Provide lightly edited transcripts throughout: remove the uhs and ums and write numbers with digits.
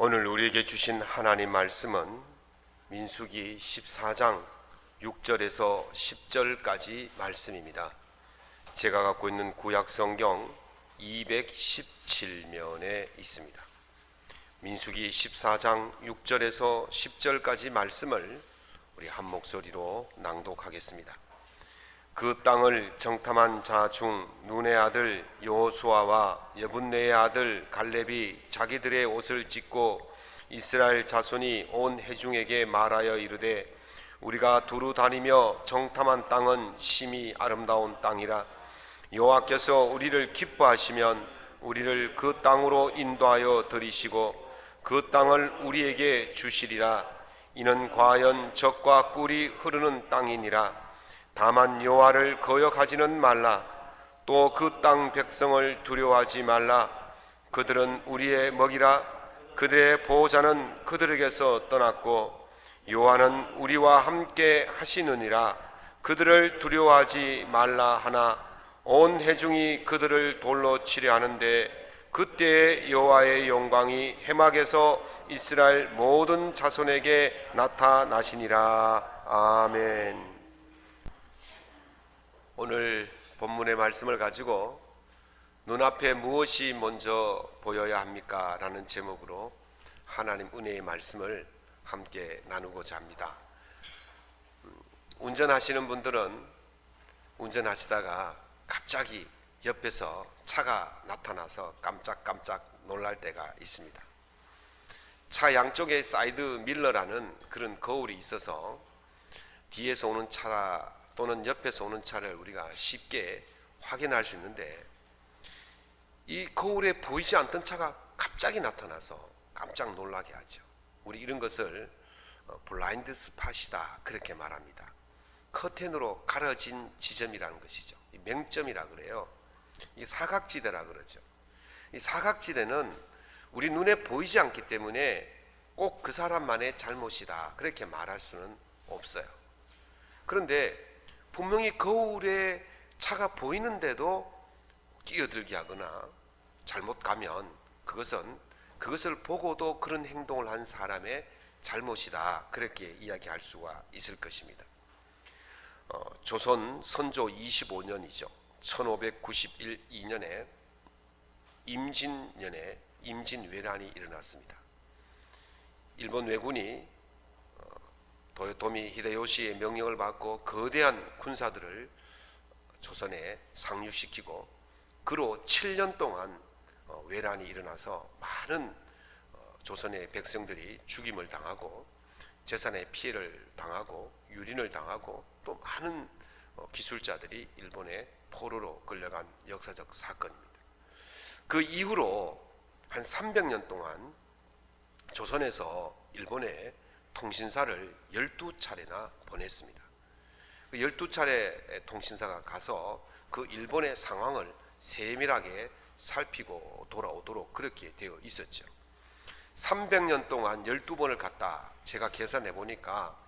오늘 우리에게 주신 하나님 말씀은 민수기 14장 6절에서 10절까지 말씀입니다. 제가 갖고 있는 구약 성경 217면에 있습니다. 민수기 14장 6절에서 10절까지 말씀을 우리 한 목소리로 낭독하겠습니다. 그 땅을 정탐한 자 중 눈의 아들 여호수아와 여분네의 아들 갈렙이 자기들의 옷을 찢고 이스라엘 자손이 온 회중에게 말하여 이르되 우리가 두루 다니며 정탐한 땅은 심히 아름다운 땅이라. 여호와께서 우리를 기뻐하시면 우리를 그 땅으로 인도하여 들이시고 그 땅을 우리에게 주시리라. 이는 과연 젖과 꿀이 흐르는 땅이니라. 다만 여호와를 거역하지는 말라. 또 그 땅 백성을 두려워하지 말라. 그들은 우리의 먹이라. 그들의 보호자는 그들에게서 떠났고 여호와는 우리와 함께 하시느니라. 그들을 두려워하지 말라 하나 온 회중이 그들을 돌로 치려 하는데 그때에 여호와의 영광이 해막에서 이스라엘 모든 자손에게 나타나시니라. 아멘. 오늘 본문의 말씀을 가지고 눈앞에 무엇이 먼저 보여야 합니까? 라는 제목으로 하나님 은혜의 말씀을 함께 나누고자 합니다. 운전하시는 분들은 운전하시다가 갑자기 옆에서 차가 나타나서 깜짝깜짝 놀랄 때가 있습니다. 차 양쪽에 사이드 밀러라는 그런 거울이 있어서 뒤에서 오는 차 또는 옆에서 오는 차를 우리가 쉽게 확인할 수 있는데 이 거울에 보이지 않던 차가 갑자기 나타나서 깜짝 놀라게 하죠. 우리 이런 것을 블라인드 스팟이다 그렇게 말합니다. 커튼으로 가려진 지점이라는 것이죠. 맹점이라 그래요. 이 사각지대라 그러죠. 이 사각지대는 우리 눈에 보이지 않기 때문에 꼭 그 사람만의 잘못이다 그렇게 말할 수는 없어요. 그런데 분명히 거울에 차가 보이는데도 끼어들게 하거나 잘못 가면 그것을 보고도 그런 행동을 한 사람의 잘못이다 그렇게 이야기할 수가 있을 것입니다. 조선 선조 25년이죠. 1591년에 임진년에 임진왜란이 일어났습니다. 일본 왜군이 도요토미 히데요시의 명령을 받고 거대한 군사들을 조선에 상륙시키고 그로 7년 동안 왜란이 일어나서 많은 조선의 백성들이 죽임을 당하고 재산의 피해를 당하고 유린을 당하고 또 많은 기술자들이 일본의 포로로 끌려간 역사적 사건입니다. 그 이후로 한 300년 동안 조선에서 일본에 통신사를 12차례나 보냈습니다. 그 12차례 통신사가 가서 그 일본의 상황을 세밀하게 살피고 돌아오도록 그렇게 되어 있었죠. 300년 동안 12번을 갔다 제가 계산해 보니까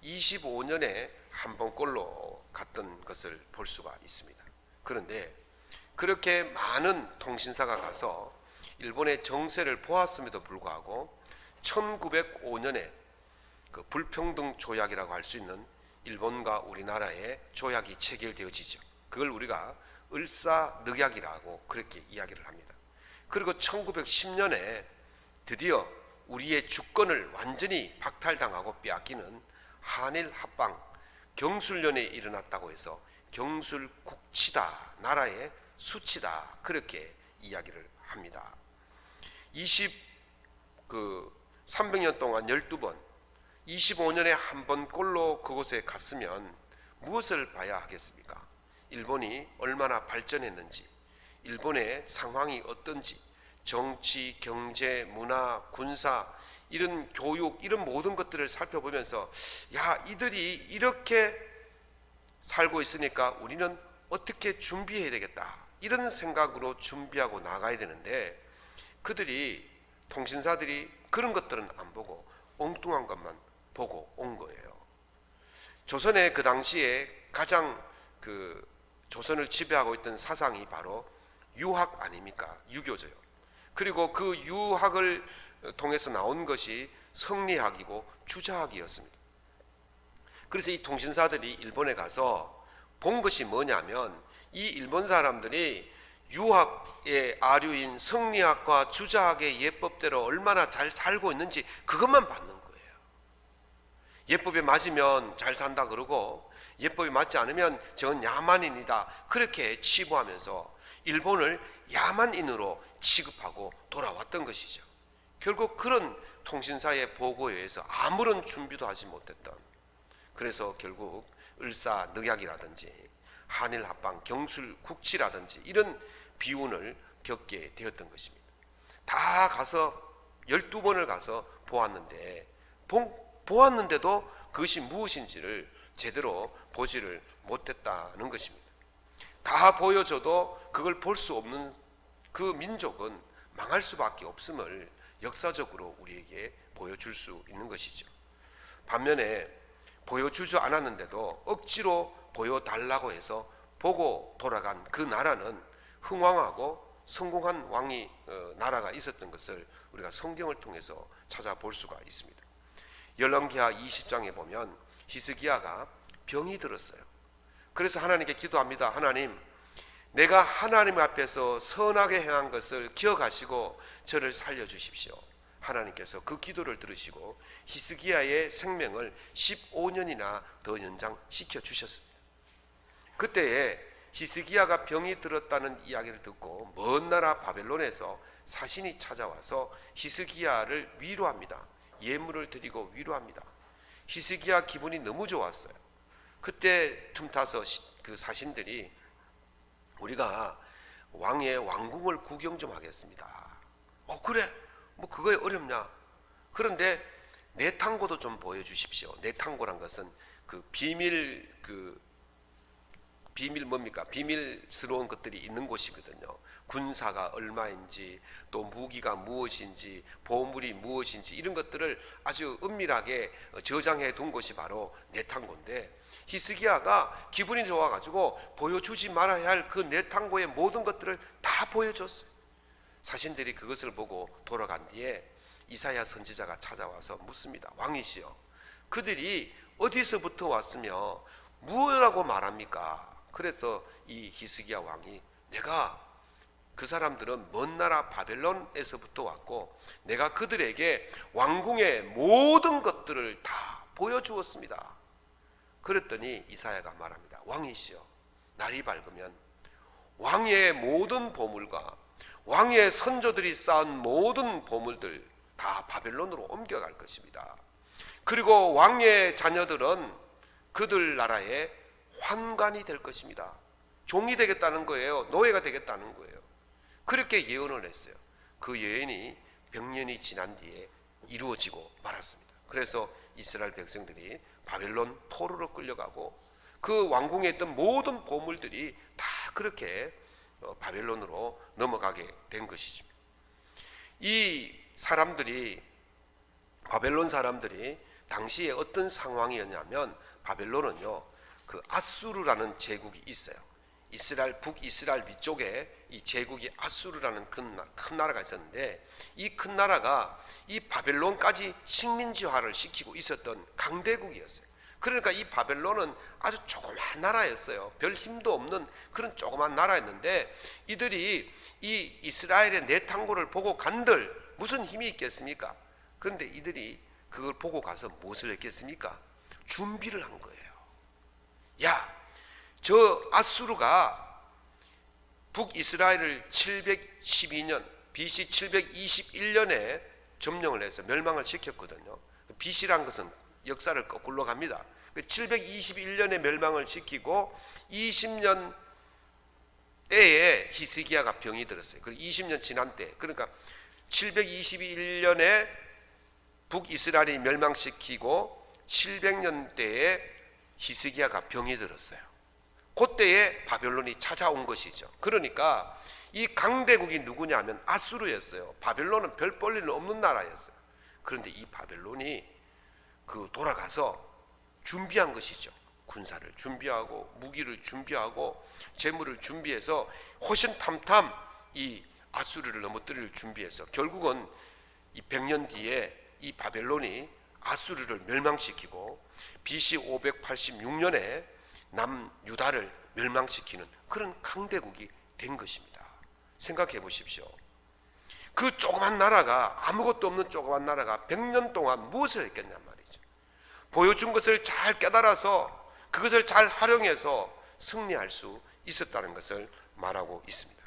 25년에 한 번꼴로 갔던 것을 볼 수가 있습니다. 그런데 그렇게 많은 통신사가 가서 일본의 정세를 보았음에도 불구하고 1905년에 그 불평등 조약이라고 할 수 있는 일본과 우리나라의 조약이 체결되어지죠. 그걸 우리가 을사늑약이라고 그렇게 이야기를 합니다. 그리고 1910년에 드디어 우리의 주권을 완전히 박탈당하고 빼앗기는 한일 합방 경술련에 일어났다고 해서 경술국치다 나라의 수치다 그렇게 이야기를 합니다. 300년 동안 12번 25년에 한 번 꼴로 그곳에 갔으면 무엇을 봐야 하겠습니까? 일본이 얼마나 발전했는지, 일본의 상황이 어떤지, 정치, 경제, 문화, 군사, 이런 교육, 이런 모든 것들을 살펴보면서 야, 이들이 이렇게 살고 있으니까 우리는 어떻게 준비해야 되겠다 이런 생각으로 준비하고 나가야 되는데 통신사들이 그런 것들은 안 보고 엉뚱한 것만 보고 온 거예요. 조선의 그 당시에 가장 조선을 지배하고 있던 사상이 바로 유학 아닙니까? 유교죠요. 그리고 그 유학을 통해서 나온 것이 성리학이고 주자학이었습니다. 그래서 이 통신사들이 일본에 가서 본 것이 뭐냐면 이 일본 사람들이 유학의 아류인 성리학과 주자학의 예법대로 얼마나 잘 살고 있는지 그것만 받는 거예요. 예법에 맞으면 잘 산다 그러고 예법에 맞지 않으면 저건 야만인이다 그렇게 치부하면서 일본을 야만인으로 취급하고 돌아왔던 것이죠. 결국 그런 통신사의 보고에 의해서 아무런 준비도 하지 못했던, 그래서 결국 을사늑약이라든지 한일합방 경술국치라든지 이런 비운을 겪게 되었던 것입니다. 다 가서 12번을 가서 보았는데도 그것이 무엇인지를 제대로 보지를 못했다는 것입니다. 다 보여줘도 그걸 볼 수 없는 그 민족은 망할 수밖에 없음을 역사적으로 우리에게 보여줄 수 있는 것이죠. 반면에 보여주지 않았는데도 억지로 보여달라고 해서 보고 돌아간 그 나라는 흥왕하고 성공한 왕이 나라가 있었던 것을 우리가 성경을 통해서 찾아볼 수가 있습니다. 열왕기하 20장에 보면 히스기야가 병이 들었어요. 그래서 하나님께 기도합니다. 하나님, 내가 하나님 앞에서 선하게 행한 것을 기억하시고 저를 살려주십시오. 하나님께서 그 기도를 들으시고 히스기야의 생명을 15년이나 더 연장시켜 주셨습니다. 그때에 히스기야가 병이 들었다는 이야기를 듣고 먼 나라 바벨론에서 사신이 찾아와서 히스기야를 위로합니다. 예물을 드리고 위로합니다. 히스기야 기분이 너무 좋았어요. 그때 틈타서 그 사신들이 우리가 왕의 왕궁을 구경 좀 하겠습니다. 그래, 뭐 그거에 어렵냐? 그런데 내탕고도 좀 보여주십시오. 내탕고란 것은 그 비밀 뭡니까? 비밀스러운 것들이 있는 곳이거든요. 군사가 얼마인지, 또 무기가 무엇인지, 보물이 무엇인지 이런 것들을 아주 은밀하게 저장해 둔 곳이 바로 내탕고인데, 히스기야가 기분이 좋아가지고 보여주지 말아야 할 그 내탕고의 모든 것들을 다 보여줬어요. 사신들이 그것을 보고 돌아간 뒤에 이사야 선지자가 찾아와서 묻습니다. 왕이시여, 그들이 어디서부터 왔으며 무엇이라고 말합니까? 그래서 이 히스기야 왕이, 내가 그 사람들은 먼 나라 바벨론에서부터 왔고 내가 그들에게 왕궁의 모든 것들을 다 보여주었습니다. 그랬더니 이사야가 말합니다. 왕이시여, 날이 밝으면 왕의 모든 보물과 왕의 선조들이 쌓은 모든 보물들 다 바벨론으로 옮겨갈 것입니다. 그리고 왕의 자녀들은 그들 나라의 환관이 될 것입니다. 종이 되겠다는 거예요. 노예가 되겠다는 거예요. 그렇게 예언을 했어요. 그 예언이 100년이 지난 뒤에 이루어지고 말았습니다. 그래서 이스라엘 백성들이 바벨론 포로로 끌려가고 그 왕궁에 있던 모든 보물들이 다 그렇게 바벨론으로 넘어가게 된 것이죠. 이 사람들이, 바벨론 사람들이 당시에 어떤 상황이었냐면, 바벨론은요, 그 아수르라는 제국이 있어요. 북이스라엘 위쪽에 이 제국이 아수르라는 큰 나라가 있었는데, 이 큰 나라가 이 바벨론까지 식민지화를 시키고 있었던 강대국이었어요. 그러니까 이 바벨론은 아주 조그만 나라였어요. 별 힘도 없는 그런 조그만 나라였는데, 이들이 이 이스라엘의 내탕고를 보고 간들 무슨 힘이 있겠습니까? 그런데 이들이 그걸 보고 가서 무엇을 했겠습니까? 준비를 한 거예요. 야, 저 아수르가 북이스라엘을 712년 BC 721년에 점령을 해서 멸망을 시켰거든요. BC란 것은 역사를 거꾸로 갑니다. 721년에 멸망을 시키고 20년 때에 히스기야가 병이 들었어요. 그리고 20년 지난 때, 그러니까 721년에 북이스라엘이 멸망시키고 700년대에 히스기야가 병이 들었어요. 그때에 바벨론이 찾아온 것이죠. 그러니까 이 강대국이 누구냐면 아수르였어요. 바벨론은 별 볼일은 없는 나라였어요. 그런데 이 바벨론이 돌아가서 준비한 것이죠. 군사를 준비하고 무기를 준비하고 재물을 준비해서 호신탐탐 이 아수르를 넘어뜨릴 준비해서 결국은 이 100년 뒤에 이 바벨론이 아수르를 멸망시키고 BC 586년에 남유다를 멸망시키는 그런 강대국이 된 것입니다. 생각해 보십시오. 그 조그만 나라가, 아무것도 없는 조그만 나라가 100년 동안 무엇을 했겠냔 말이죠. 보여준 것을 잘 깨달아서 그것을 잘 활용해서 승리할 수 있었다는 것을 말하고 있습니다.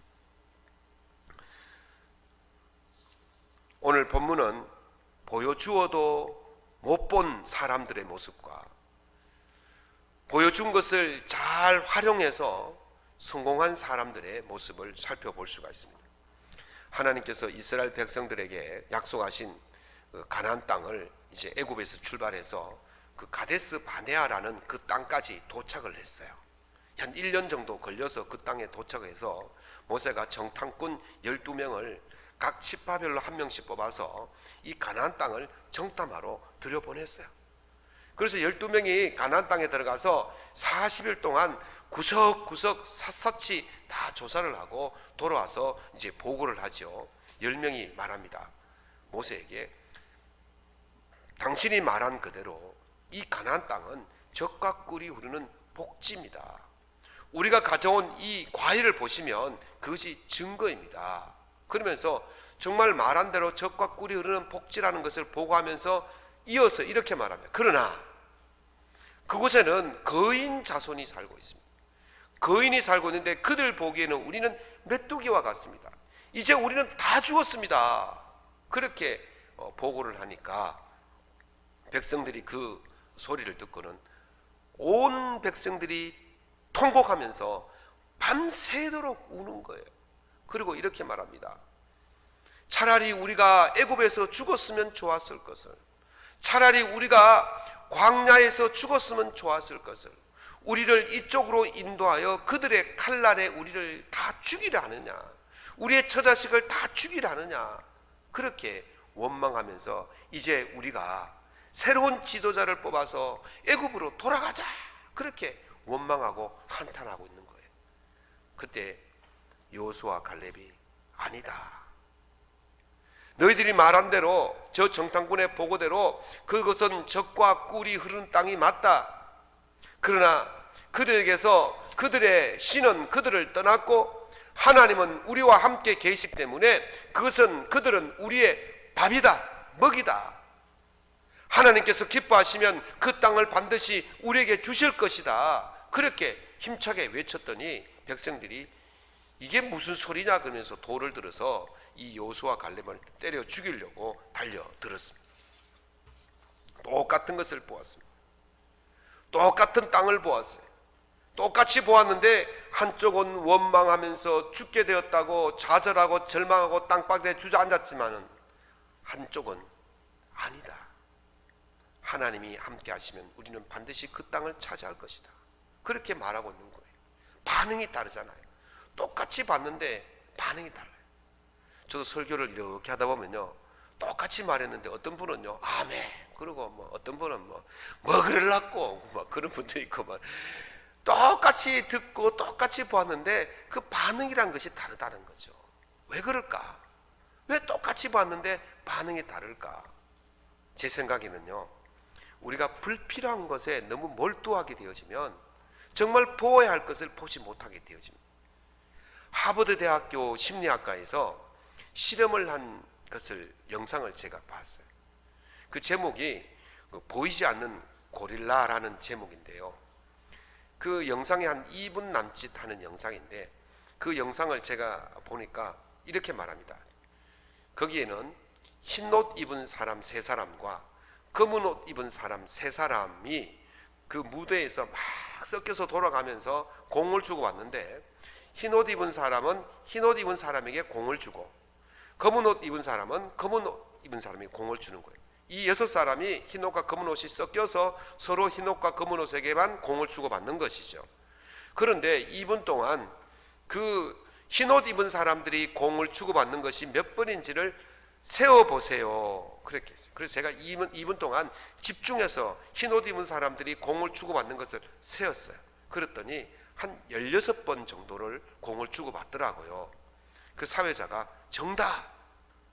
오늘 본문은 보여주어도 못 본 사람들의 모습과 보여준 것을 잘 활용해서 성공한 사람들의 모습을 살펴볼 수가 있습니다. 하나님께서 이스라엘 백성들에게 약속하신 가나안 땅을 이제 애굽에서 출발해서 그 가데스 바네아라는 그 땅까지 도착을 했어요. 한 1년 정도 걸려서 그 땅에 도착해서 모세가 정탐꾼 12명을 각 지파별로 한 명씩 뽑아서 이 가나안 땅을 정탐하러 들여보냈어요. 그래서 12명이 가나안 땅에 들어가서 40일 동안 구석구석 샅샅이 다 조사를 하고 돌아와서 이제 보고를 하죠. 10명이 말합니다. 모세에게 당신이 말한 그대로 이 가나안 땅은 젖과 꿀이 흐르는 복지입니다. 우리가 가져온 이 과일을 보시면 그것이 증거입니다. 그러면서 정말 말한 대로 젖과 꿀이 흐르는 복지라는 것을 보고하면서 이어서 이렇게 말합니다. 그러나 그곳에는 거인 자손이 살고 있습니다. 거인이 살고 있는데 그들 보기에는 우리는 메뚜기와 같습니다. 이제 우리는 다 죽었습니다. 그렇게 보고를 하니까 백성들이 그 소리를 듣고는 온 백성들이 통곡하면서 밤새도록 우는 거예요. 그리고 이렇게 말합니다. 차라리 우리가 애굽에서 죽었으면 좋았을 것을, 차라리 우리가 광야에서 죽었으면 좋았을 것을, 우리를 이쪽으로 인도하여 그들의 칼날에 우리를 다 죽이려 하느냐, 우리의 처자식을 다 죽이려 하느냐, 그렇게 원망하면서 이제 우리가 새로운 지도자를 뽑아서 애굽으로 돌아가자, 그렇게 원망하고 한탄하고 있는 거예요. 그때 여호수아 갈렙이 아니다, 너희들이 말한 대로 저 정탐꾼의 보고대로 그것은 젖과 꿀이 흐르는 땅이 맞다. 그러나 그들에게서 그들의 신은 그들을 떠났고 하나님은 우리와 함께 계시기 때문에 그들은 우리의 밥이다, 먹이다. 하나님께서 기뻐하시면 그 땅을 반드시 우리에게 주실 것이다. 그렇게 힘차게 외쳤더니 백성들이 이게 무슨 소리냐 그러면서 돌을 들어서 이 여호수아 갈렙을 때려 죽이려고 달려들었습니다. 똑같은 것을 보았습니다. 똑같은 땅을 보았어요. 똑같이 보았는데 한쪽은 원망하면서 죽게 되었다고 좌절하고 절망하고 땅바닥에 주저앉았지만은 한쪽은 아니다, 하나님이 함께 하시면 우리는 반드시 그 땅을 차지할 것이다. 그렇게 말하고 있는 거예요. 반응이 다르잖아요. 똑같이 봤는데 반응이 달라요. 저도 설교를 이렇게 하다 보면요, 똑같이 말했는데 어떤 분은요 아멘, 그리고 뭐 어떤 분은 뭐 그러려고 막 그런 분도 있고, 막 똑같이 듣고 똑같이 보았는데 그 반응이란 것이 다르다는 거죠. 왜 그럴까? 왜 똑같이 봤는데 반응이 다를까? 제 생각에는요, 우리가 불필요한 것에 너무 몰두하게 되어지면 정말 보아야 할 것을 보지 못하게 되어집니다. 하버드 대학교 심리학과에서 실험을 한 것을, 영상을 제가 봤어요. 그 제목이 보이지 않는 고릴라라는 제목인데요, 그 영상이 한 2분 남짓 하는 영상인데 그 영상을 제가 보니까 이렇게 말합니다. 거기에는 흰 옷 입은 사람 3사람과 검은 옷 입은 사람 3사람이 그 무대에서 막 섞여서 돌아가면서 공을 주고 왔는데, 흰 옷 입은 사람은 흰 옷 입은 사람에게 공을 주고 검은 옷 입은 사람은 검은 옷 입은 사람에게 공을 주는 거예요. 이 6사람이 흰 옷과 검은 옷이 섞여서 서로 흰 옷과 검은 옷에게만 공을 주고받는 것이죠. 그런데 2분 동안 그 흰 옷 입은 사람들이 공을 주고받는 것이 몇 번인지를 세어보세요, 그렇게 했어요. 그래서 제가 2분 동안 집중해서 흰 옷 입은 사람들이 공을 주고받는 것을 세었어요. 그랬더니 한 16번 정도를 공을 주고받더라고요. 그 사회자가 정답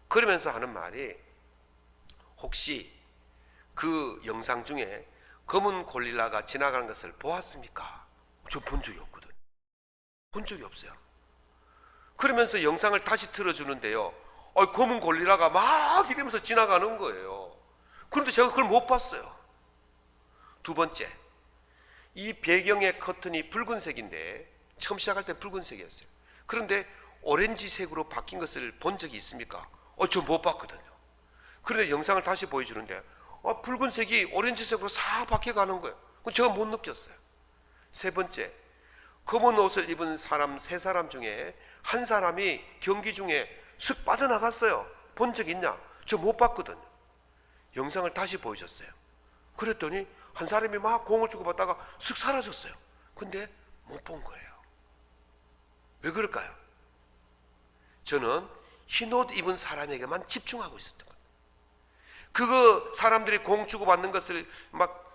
그러면서 하는 말이, 혹시 그 영상 중에 검은 고릴라가 지나가는 것을 보았습니까? 저 본 적이 없거든. 본 적이 없어요. 그러면서 영상을 다시 틀어주는데요, 검은 고릴라가 막 이러면서 지나가는 거예요. 그런데 제가 그걸 못 봤어요. 두 번째, 이 배경의 커튼이 붉은색인데 처음 시작할 때 붉은색이었어요. 그런데 오렌지색으로 바뀐 것을 본 적이 있습니까? 저 못 봤거든요. 그런데 영상을 다시 보여주는데 붉은색이 오렌지색으로 싹 바뀌어가는 거예요. 그건 제가 못 느꼈어요. 세 번째, 검은 옷을 입은 사람 세 사람 중에 한 사람이 경기 중에 슥 빠져나갔어요. 본 적 있냐? 저 못 봤거든요. 영상을 다시 보여줬어요. 그랬더니 한 사람이 막 공을 주고받다가 슥 사라졌어요. 근데 못 본 거예요. 왜 그럴까요? 저는 흰 옷 입은 사람에게만 집중하고 있었던 거예요. 그거 사람들이 공 주고받는 것을 막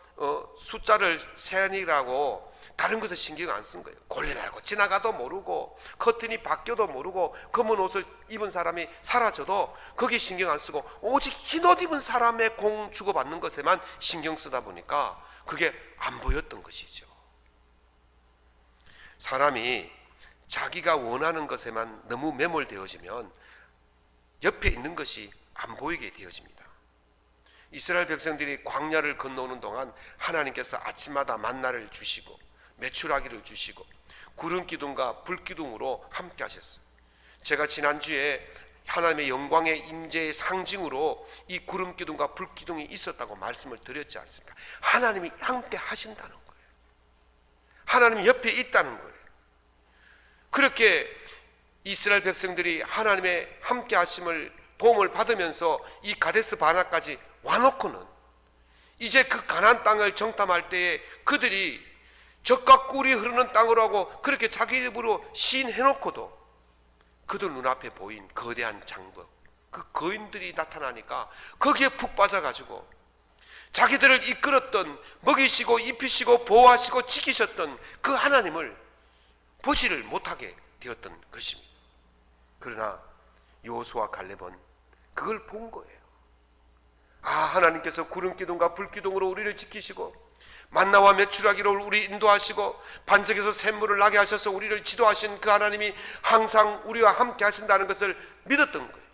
숫자를 세니라고 다른 것에 신경 안 쓴 거예요. 골리라고 지나가도 모르고 커튼이 바뀌어도 모르고 검은 옷을 입은 사람이 사라져도 거기에 신경 안 쓰고 오직 흰 옷 입은 사람의 공 주고받는 것에만 신경 쓰다 보니까 그게 안 보였던 것이죠. 사람이 자기가 원하는 것에만 너무 매몰되어지면 옆에 있는 것이 안 보이게 되어집니다. 이스라엘 백성들이 광야를 건너오는 동안 하나님께서 아침마다 만나를 주시고 메추라기를 주시고 구름 기둥과 불 기둥으로 함께 하셨어요. 제가 지난주에 하나님의 영광의 임재의 상징으로 이 구름 기둥과 불 기둥이 있었다고 말씀을 드렸지 않습니까? 하나님이 함께 하신다는 거예요. 하나님이 옆에 있다는 거예요. 그렇게 이스라엘 백성들이 하나님의 함께 하심을 도움을 받으면서 이 가데스 바나까지 와놓고는 이제 그 가나안 땅을 정탐할 때에 그들이 젖과 꿀이 흐르는 땅으로 하고 그렇게 자기 입으로 시인해놓고도 그들 눈앞에 보인 거대한 장벽, 그 거인들이 나타나니까 거기에 푹 빠져가지고 자기들을 이끌었던, 먹이시고 입히시고 보호하시고 지키셨던 그 하나님을 보지를 못하게 되었던 것입니다. 그러나 여호수아 갈렙은 그걸 본 거예요. 하나님께서 구름 기둥과 불 기둥으로 우리를 지키시고 만나와 메추라기로 우리 인도하시고 반석에서 샘물을 나게 하셔서 우리를 지도하신 그 하나님이 항상 우리와 함께 하신다는 것을 믿었던 거예요.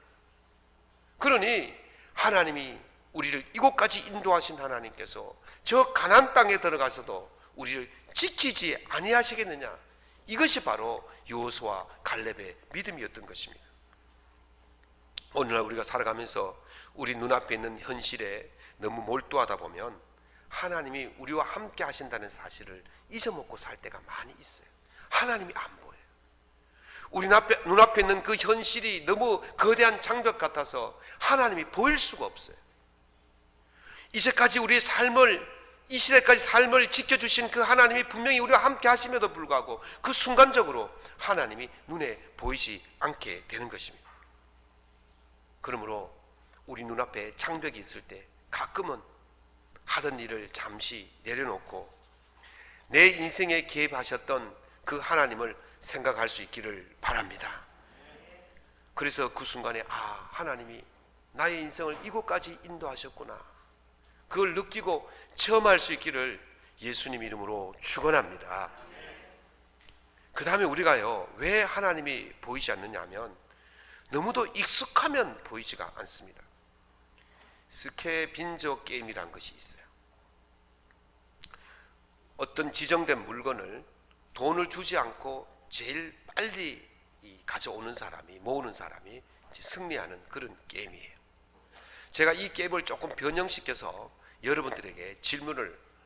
그러니 하나님이 우리를 이곳까지 인도하신 하나님께서 저 가나안 땅에 들어가서도 우리를 지키지 아니하시겠느냐, 이것이 바로 여호수아 갈렙의 믿음이었던 것입니다. 오늘날 우리가 살아가면서 우리 눈앞에 있는 현실에 너무 몰두하다 보면 하나님이 우리와 함께 하신다는 사실을 잊어먹고 살 때가 많이 있어요. 하나님이 안 보여요. 우리 눈앞에 있는 그 현실이 너무 거대한 장벽 같아서 하나님이 보일 수가 없어요. 이제까지 우리의 삶을, 이 시대까지 삶을 지켜주신 그 하나님이 분명히 우리와 함께 하심에도 불구하고 그 순간적으로 하나님이 눈에 보이지 않게 되는 것입니다. 그러므로 우리 눈앞에 장벽이 있을 때 가끔은 하던 일을 잠시 내려놓고 내 인생에 개입하셨던 그 하나님을 생각할 수 있기를 바랍니다. 그래서 그 순간에 하나님이 나의 인생을 이곳까지 인도하셨구나, 그걸 느끼고 체험할 수 있기를 예수님 이름으로 축원합니다. 그 다음에 우리가요, 왜 하나님이 보이지 않느냐 하면 너무도 익숙하면 보이지가 않습니다. 스케빈저 게임이라는 것이 있어요. 어떤 지정된 물건을 돈을 주지 않고 제일 빨리 가져오는 사람이, 모으는 사람이 승리하는 그런 게임이에요. 제가 이 게임을 조금 변형시켜서 여러분들에게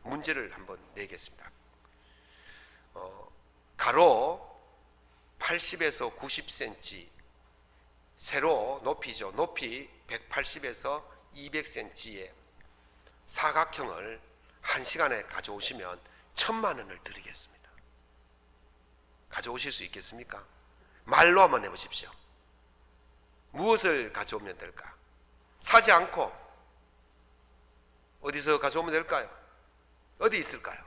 문제를 한번 내겠습니다. 가로 80에서 90cm, 세로 높이죠. 높이 180에서 200cm의 사각형을 1시간에 가져오시면 1,000만 원을 드리겠습니다. 가져오실 수 있겠습니까? 말로 한번 해보십시오. 무엇을 가져오면 될까? 사지 않고 어디서 가져오면 될까요? 어디 있을까요?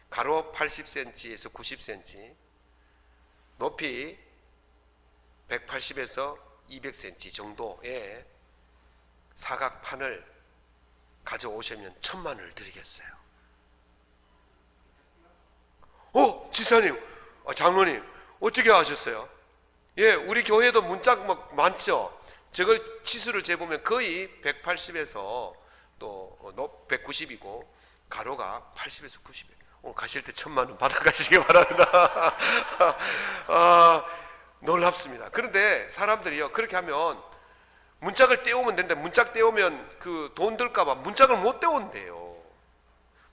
가로 80cm에서 90cm, 높이 180에서 200cm 정도의 사각판을 가져오시면 1,000만 원을 드리겠어요. 지사님, 장로님 어떻게 아셨어요? 예, 우리 교회도 문짝 막 많죠. 저걸 치수를 재보면 거의 180에서 또 190이고 가로가 80에서 90이에요. 오늘 가실 때 1,000만 원 받아가시기 바랍니다. 놀랍습니다. 그런데 사람들이요, 그렇게 하면 문짝을 떼우면 되는데, 문짝 떼우면 그 돈 들까봐 문짝을 못 떼운대요.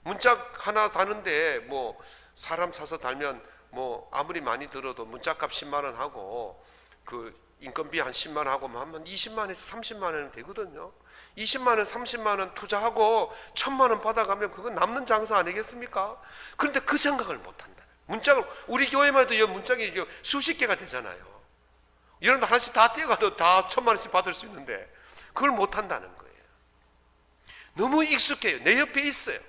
문짝 하나 다는데 뭐 사람 사서 달면 뭐 아무리 많이 들어도 문짝값 10만 원 하고 그 인건비 한 10만 원 하고 하면 20만에서 30만 원은 되거든요. 20만 원, 30만 원 투자하고 1,000만 원 받아가면 그건 남는 장사 아니겠습니까? 그런데 그 생각을 못 한다. 문짝을, 우리 교회만 해도 이 문짝이 수십 개가 되잖아요. 여러분들 하나씩 다 떼어가도 다 1,000만 원씩 받을 수 있는데 그걸 못 한다는 거예요. 너무 익숙해요. 내 옆에 있어요.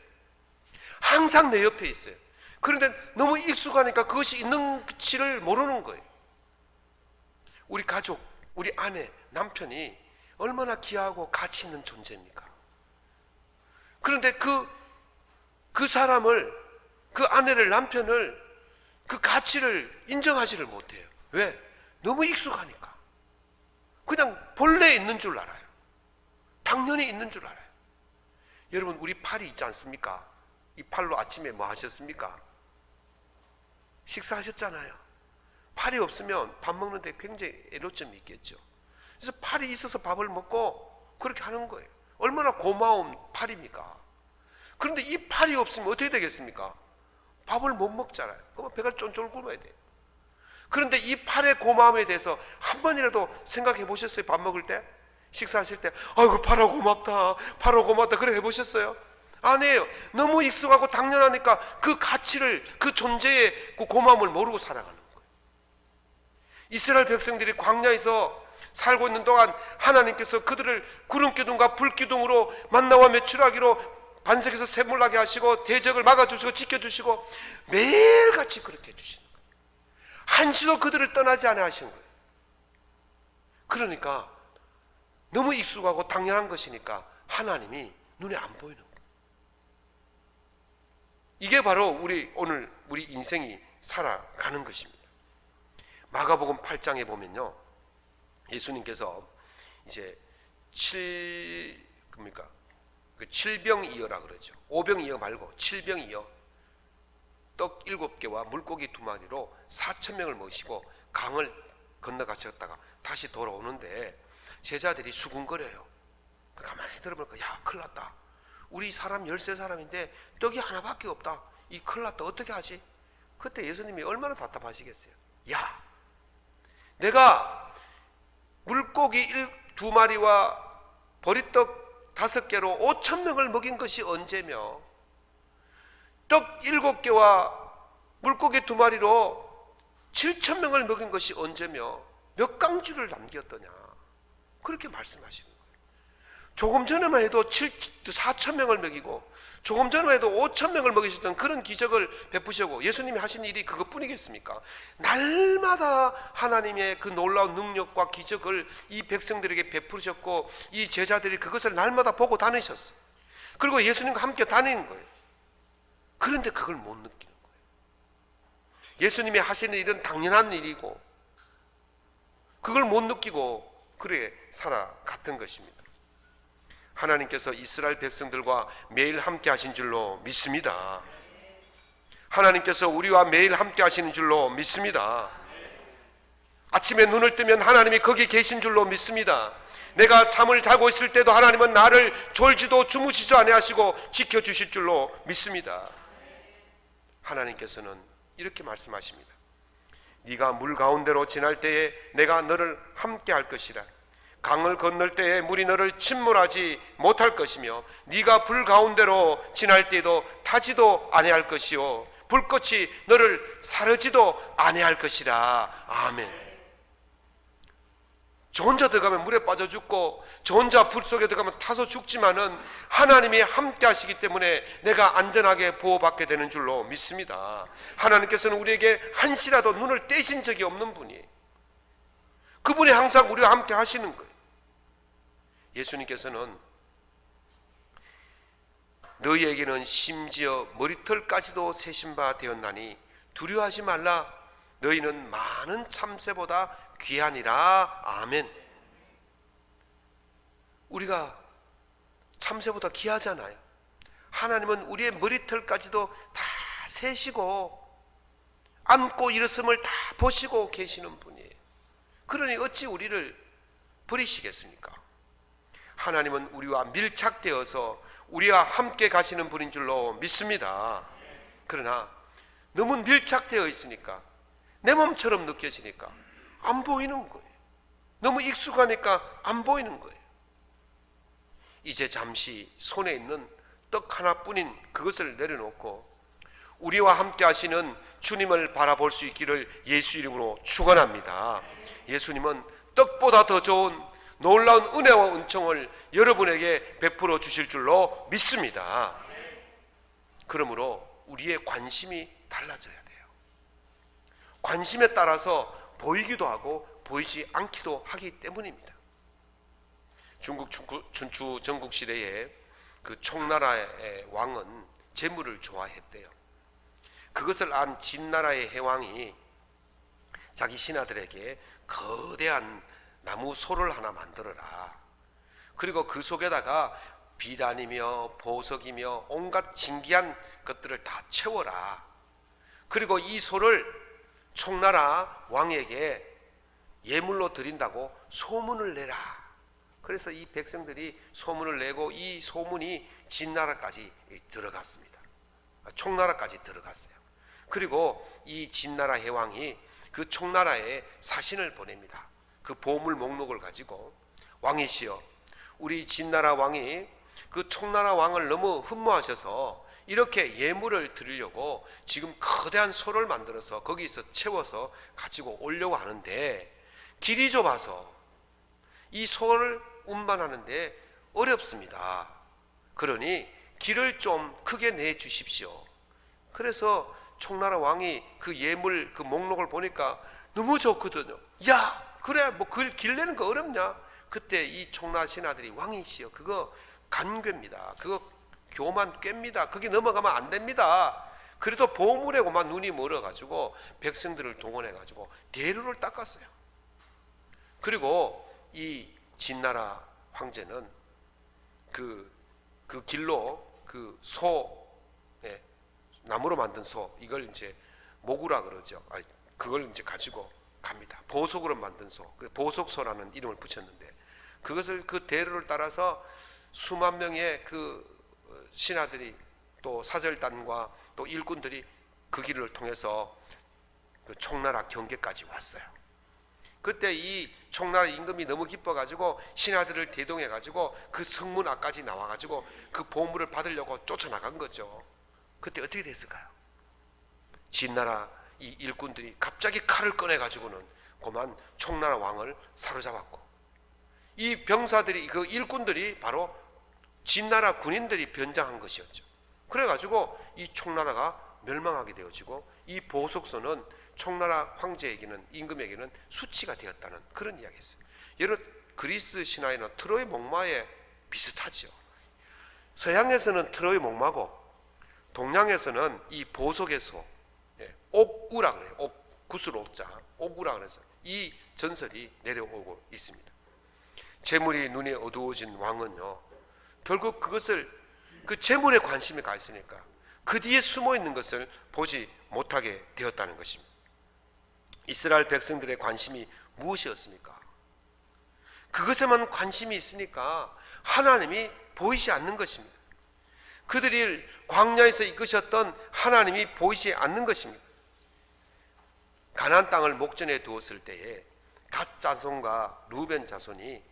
항상 내 옆에 있어요. 그런데 너무 익숙하니까 그것이 있는지를 모르는 거예요. 우리 가족, 우리 아내, 남편이 얼마나 귀하고 가치 있는 존재입니까? 그런데 그 사람을, 그 아내를, 남편을, 그 가치를 인정하지를 못해요. 왜? 너무 익숙하니까. 그냥 본래 있는 줄 알아요. 당연히 있는 줄 알아요. 여러분, 우리 팔이 있지 않습니까? 이 팔로 아침에 뭐 하셨습니까? 식사하셨잖아요. 팔이 없으면 밥 먹는데 굉장히 애로점이 있겠죠. 그래서 팔이 있어서 밥을 먹고 그렇게 하는 거예요. 얼마나 고마운 팔입니까? 그런데 이 팔이 없으면 어떻게 되겠습니까? 밥을 못 먹잖아요. 그러면 배가 쫀쫀 굶어야 돼요. 그런데 이 팔의 고마움에 대해서 한 번이라도 생각해 보셨어요? 밥 먹을 때? 식사하실 때? 아이고 팔아 고맙다, 팔아 고맙다, 그래 해보셨어요? 아니에요. 너무 익숙하고 당연하니까 그 가치를, 그 존재의 그 고마움을 모르고 살아가는 거예요. 이스라엘 백성들이 광야에서 살고 있는 동안 하나님께서 그들을 구름기둥과 불기둥으로 만나와 메추라기로 반석에서 샘물나게 하시고 대적을 막아주시고 지켜주시고 매일같이 그렇게 해주시는 거예요. 한시도 그들을 떠나지 않아 하신 거예요. 그러니까 너무 익숙하고 당연한 것이니까 하나님이 눈에 안 보이는 거예요. 이게 바로 오늘 우리 인생이 살아가는 것입니다. 마가복음 8장에 보면요, 예수님께서 이제 칠병이어라 그러죠. 오병이어 말고 칠병이어, 떡 7개와 물고기 2마리로 4,000명을 모시고 강을 건너가셨다가 다시 돌아오는데 제자들이 수군거려요. 가만히 들어보니까 야, 큰일 났다. 우리 사람 13사람인데 떡이 하나밖에 없다. 이 큰일 났다. 어떻게 하지? 그때 예수님이 얼마나 답답하시겠어요. 야, 내가 물고기 2마리와 보리떡 5개로 5,000명을 먹인 것이 언제며 떡 7개와 물고기 2마리로 7,000명을 먹인 것이 언제며 몇 강주를 남겼더냐, 그렇게 말씀하시는 거예요. 조금 전에만 해도 4,000명을 먹이고 조금 전에만 해도 5,000명을 먹이셨던 그런 기적을 베푸시고 예수님이 하신 일이 그것뿐이겠습니까? 날마다 하나님의 그 놀라운 능력과 기적을 이 백성들에게 베푸셨고 이 제자들이 그것을 날마다 보고 다니셨어요. 그리고 예수님과 함께 다니는 거예요. 그런데 그걸 못 느끼는 거예요. 예수님이 하시는 일은 당연한 일이고 그걸 못 느끼고 그래 살아갔던 것입니다. 하나님께서 이스라엘 백성들과 매일 함께 하신 줄로 믿습니다. 하나님께서 우리와 매일 함께 하시는 줄로 믿습니다. 아침에 눈을 뜨면 하나님이 거기 계신 줄로 믿습니다. 내가 잠을 자고 있을 때도 하나님은 나를 졸지도 주무시지 아니하시고 지켜주실 줄로 믿습니다. 하나님께서는 이렇게 말씀하십니다. 네가 물 가운데로 지날 때에 내가 너를 함께 할 것이라. 강을 건널 때에 물이 너를 침몰하지 못할 것이며 네가 불 가운데로 지날 때에도 타지도 아니할 것이요 불꽃이 너를 사르지도 아니할 것이라. 아멘. 저 혼자 들어가면 물에 빠져 죽고 저 혼자 불 속에 들어가면 타서 죽지만은 하나님이 함께 하시기 때문에 내가 안전하게 보호받게 되는 줄로 믿습니다. 하나님께서는 우리에게 한시라도 눈을 떼신 적이 없는 분이에요. 그분이 항상 우리와 함께 하시는 거예요. 예수님께서는 너희에게는 심지어 머리털까지도 세신 바 되었나니 두려워하지 말라. 너희는 많은 참새보다 귀하니라. 아멘. 우리가 참새보다 귀하잖아요. 하나님은 우리의 머리털까지도 다 세시고 앉고 일어섬을 다 보시고 계시는 분이에요. 그러니 어찌 우리를 버리시겠습니까? 하나님은 우리와 밀착되어서 우리와 함께 가시는 분인 줄로 믿습니다. 그러나 너무 밀착되어 있으니까 내 몸처럼 느껴지니까 안 보이는 거예요. 너무 익숙하니까 안 보이는 거예요. 이제 잠시 손에 있는 떡 하나뿐인 그것을 내려놓고 우리와 함께 하시는 주님을 바라볼 수 있기를 예수 이름으로 축원합니다. 예수님은 떡보다 더 좋은 놀라운 은혜와 은총을 여러분에게 베풀어 주실 줄로 믿습니다. 그러므로 우리의 관심이 달라져야 돼요. 관심에 따라서 보이기도 하고 보이지 않기도 하기 때문입니다. 중국 춘추 전국 시대에 그 총나라의 왕은 재물을 좋아했대요. 그것을 안 진나라의 해왕이 자기 신하들에게 거대한 나무 소를 하나 만들어라. 그리고 그 속에다가 비단이며 보석이며 온갖 진귀한 것들을 다 채워라. 그리고 이 소를 총나라 왕에게 예물로 드린다고 소문을 내라. 그래서 이 백성들이 소문을 내고 이 소문이 진나라까지 들어갔습니다. 총나라까지 들어갔어요. 그리고 이 진나라 해왕이 그 총나라에 사신을 보냅니다. 그 보물 목록을 가지고 왕이시여, 우리 진나라 왕이 그 총나라 왕을 너무 흠모하셔서 이렇게 예물을 드리려고 지금 거대한 소를 만들어서 거기서 채워서 가지고 오려고 하는데 길이 좁아서 이 소를 운반하는데 어렵습니다. 그러니 길을 좀 크게 내 주십시오. 그래서 총나라 왕이 그 예물 그 목록을 보니까 너무 좋거든요. 야, 그래 뭐 길 내는 거 어렵냐? 그때 이 총나라 신하들이 왕이시여, 그거 간괴입니다. 그거 교만 꿰입니다. 그게 넘어가면 안 됩니다. 그래도 보물에고만 눈이 멀어가지고 백성들을 동원해가지고 대루를 닦았어요. 그리고 이 진나라 황제는 그 길로 그 소, 나무로 만든 소, 이걸 이제 모구라 그러죠. 그걸 이제 가지고 갑니다. 보석으로 만든 소, 보석소라는 이름을 붙였는데 그것을 그 대로를 따라서 수만 명의 그 신하들이 또 사절단과 또 일꾼들이 그 길을 통해서 그 총나라 경계까지 왔어요. 그때 이 총나라 임금이 너무 기뻐가지고 신하들을 대동해가지고 그 성문 앞까지 나와가지고 그 보물을 받으려고 쫓아나간 거죠. 그때 어떻게 됐을까요? 진나라 이 일꾼들이 갑자기 칼을 꺼내가지고는 그만 총나라 왕을 사로잡았고, 이 병사들이 그 일꾼들이 바로 진나라 군인들이 변장한 것이었죠. 그래가지고 이 총나라가 멸망하게 되어지고 이 보석소는 총나라 황제에게는, 임금에게는 수치가 되었다는 그런 이야기였어요. 여러분, 그리스 신화에는 트로이 목마에 비슷하죠. 서양에서는 트로이 목마고 동양에서는 이 보석의 소, 옥우라 그래요. 구슬 옥자, 옥우라 그래서 이 전설이 내려오고 있습니다. 재물이 눈에 어두워진 왕은요, 결국 그것을 그 재물에 관심이 가 있으니까 그 뒤에 숨어 있는 것을 보지 못하게 되었다는 것입니다. 이스라엘 백성들의 관심이 무엇이었습니까? 그것에만 관심이 있으니까 하나님이 보이지 않는 것입니다. 그들이 광야에서 이끄셨던 하나님이 보이지 않는 것입니다. 가나안 땅을 목전에 두었을 때에 갓 자손과 루벤 자손이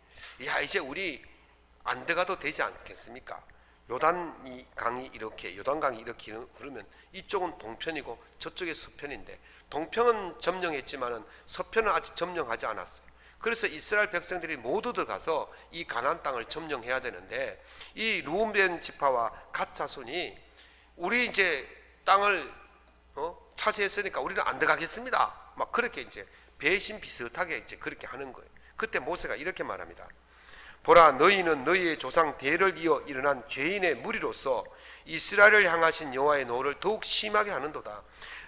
야, 이제 우리 안 들어가도 되지 않겠습니까? 요단강이 이렇게 그러면 이쪽은 동편이고 저쪽이 서편인데, 동편은 점령했지만은 서편은 아직 점령하지 않았어요. 그래서 이스라엘 백성들이 모두 들어가서 이 가나안 땅을 점령해야 되는데, 이 루벤 지파와 갓 자손이 우리 이제 땅을 차지했으니까 우리는 안 들어가겠습니다. 막 그렇게 이제 배신 비슷하게 이제 그렇게 하는 거예요. 그때 모세가 이렇게 말합니다. 보라, 너희는 너희의 조상 대를 이어 일어난 죄인의 무리로서 이스라엘을 향하신 여호와의 노를 더욱 심하게 하는도다.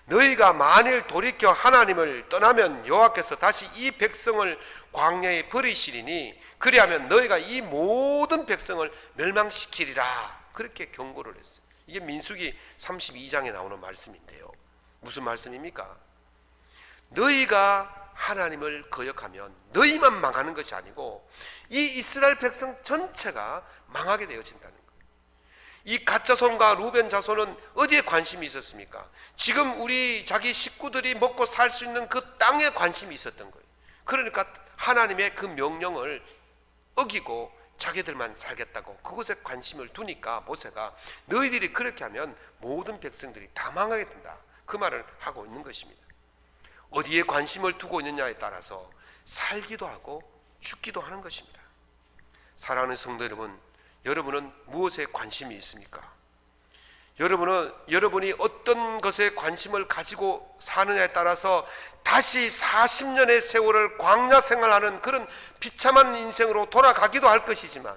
너희가 만일 돌이켜 하나님을 떠나면 여호와께서 다시 이 백성을 광야에 버리시리니 그리하면 너희가 이 모든 백성을 멸망시키리라. 그렇게 경고를 했어요. 이게 민수기 32장에 나오는 말씀인데요. 무슨 말씀입니까? 너희가 하나님을 거역하면 너희만 망하는 것이 아니고 이 이스라엘 백성 전체가 망하게 되어진다는 거예요. 이 갓 자손과 루벤 자손은 어디에 관심이 있었습니까? 지금 우리 자기 식구들이 먹고 살 수 있는 그 땅에 관심이 있었던 거예요. 그러니까 하나님의 그 명령을 어기고 자기들만 살겠다고 그곳에 관심을 두니까 모세가 너희들이 그렇게 하면 모든 백성들이 다 망하게 된다, 그 말을 하고 있는 것입니다. 어디에 관심을 두고 있느냐에 따라서 살기도 하고 죽기도 하는 것입니다. 사랑하는 성도 여러분, 여러분은 무엇에 관심이 있습니까? 여러분이 어떤 것에 관심을 가지고 사느냐에 따라서 다시 40년의 세월을 광야 생활하는 그런 비참한 인생으로 돌아가기도 할 것이지만,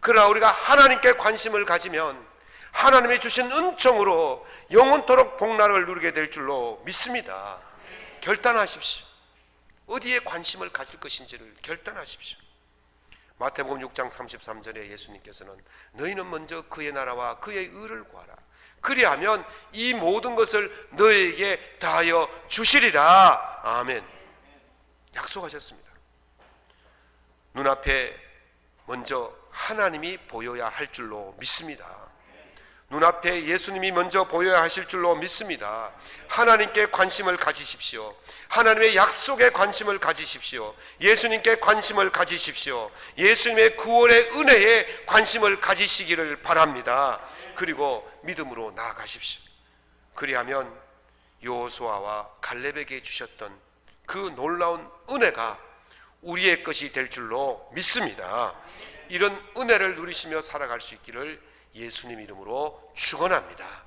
그러나 우리가 하나님께 관심을 가지면 하나님이 주신 은총으로 영원토록 복락을 누리게 될 줄로 믿습니다. 결단하십시오. 어디에 관심을 가질 것인지를 결단하십시오. 마태복음 6장 33절에 예수님께서는 너희는 먼저 그의 나라와 그의 의를 구하라. 그리하면 이 모든 것을 너희에게 다하여 주시리라. 아멘. 약속하셨습니다. 눈앞에 먼저 하나님이 보여야 할 줄로 믿습니다. 눈앞에 예수님이 먼저 보여야 하실 줄로 믿습니다. 하나님께 관심을 가지십시오. 하나님의 약속에 관심을 가지십시오. 예수님께 관심을 가지십시오. 예수님의 구원의 은혜에 관심을 가지시기를 바랍니다. 그리고 믿음으로 나아가십시오. 그리하면 여호수아와 갈렙에게 주셨던 그 놀라운 은혜가 우리의 것이 될 줄로 믿습니다. 이런 은혜를 누리시며 살아갈 수 있기를 예수님 이름으로 축원합니다.